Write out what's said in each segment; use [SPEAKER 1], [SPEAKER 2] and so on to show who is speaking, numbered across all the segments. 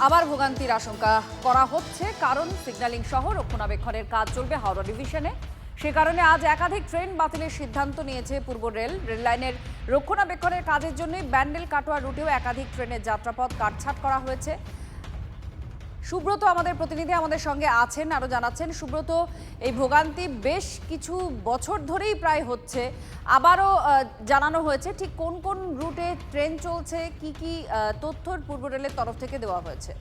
[SPEAKER 1] আবার ভোগান্তির আশঙ্কা করা হচ্ছে, কারণ সিগন্যালিং সহ রক্ষণাবেক্ষণের কাজ চলবে হাওড়া ডিভিশনে। সে কারণে আজ একাধিক ট্রেন বাতিলের সিদ্ধান্ত নিয়েছে পূর্ব রেল লাইনের রক্ষণাবেক্ষণের কাজের জন্যই ব্যান্ডেল কাটোয়া রুটেও একাধিক ট্রেনের যাত্রাপথ কাটছাঁট করা হয়েছে। সুব্রত আমাদের প্রতিনিধি আমাদের সঙ্গে আছেন, আরো জানাচ্ছেন। সুব্রত, এই ভোগান্তি বেশ কিছু বছর ধরেই প্রায় হচ্ছে, আবারও জানানো হয়েছে ঠিক কোন কোন রুটে ট্রেন চলছে, কি কি তথ্য পূর্ব রেলের তরফ থেকে দেওয়া হয়েছে?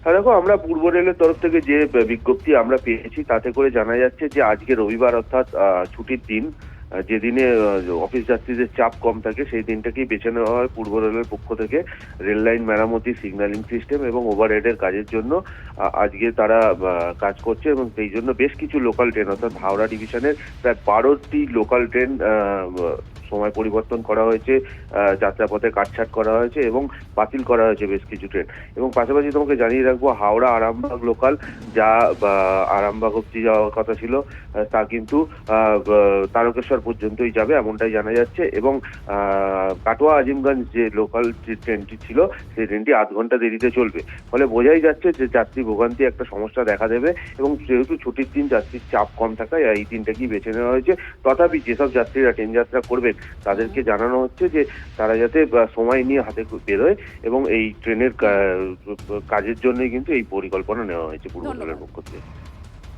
[SPEAKER 2] হ্যাঁ দেখো, আমরা পূর্ব রেলের তরফ থেকে যে বিজ্ঞপ্তি আমরা পেয়েছি তাতে করে জানা যাচ্ছে যে আজকে রবিবার অর্থাৎ ছুটির দিন, যেদিনে অফিস যাত্রীদের চাপ কম থাকে সেই দিনটাকেই বেছে নেওয়া হয় পূর্ব রেলের পক্ষ থেকে রেল লাইন মেরামতি, সিগন্যালিং সিস্টেম এবং ওভারহেডের কাজের জন্য। আজকে তারা কাজ করছে এবং সেই জন্য বেশ কিছু লোকাল ট্রেন অর্থাৎ হাওড়া ডিভিশনের প্রায় 12টি লোকাল ট্রেন সময় পরিবর্তন করা হয়েছে, যাত্রাপথে কাটছাঁট করা হয়েছে এবং বাতিল করা হয়েছে বেশ কিছু ট্রেন। এবং পাশাপাশি তোমাকে জানিয়ে রাখবো, হাওড়া আরামবাগ লোকাল যা আরামবাগ অব্দি যাওয়ার কথা ছিল তা কিন্তু তারকেশ্বর পর্যন্তই যাবে এমনটাই জানা যাচ্ছে। এবং কাটোয়া আজিমগঞ্জ যে লোকাল ট্রেনটি ছিল সেই ট্রেনটি আধ ঘন্টা দেরিতে চলবে। ফলে বোঝাই যাচ্ছে যে যাত্রী ভোগান্তি একটা সমস্যা দেখা দেবে এবং যেহেতু ছুটির দিন যাত্রীর চাপ কম থাকায় এই দিনটাকেই বেছে নেওয়া হয়েছে। তথাপি যেসব যাত্রীরা ট্রেন যাত্রা করবেন তাদেরকে জানানো হচ্ছে যে তারা যাতে সময় নিয়ে হাতে বেরোয় এবং এই ট্রেনের কাজের জন্যই কিন্তু এই পরিকল্পনা নেওয়া হয়েছে পূর্ব রেলের পক্ষ থেকে।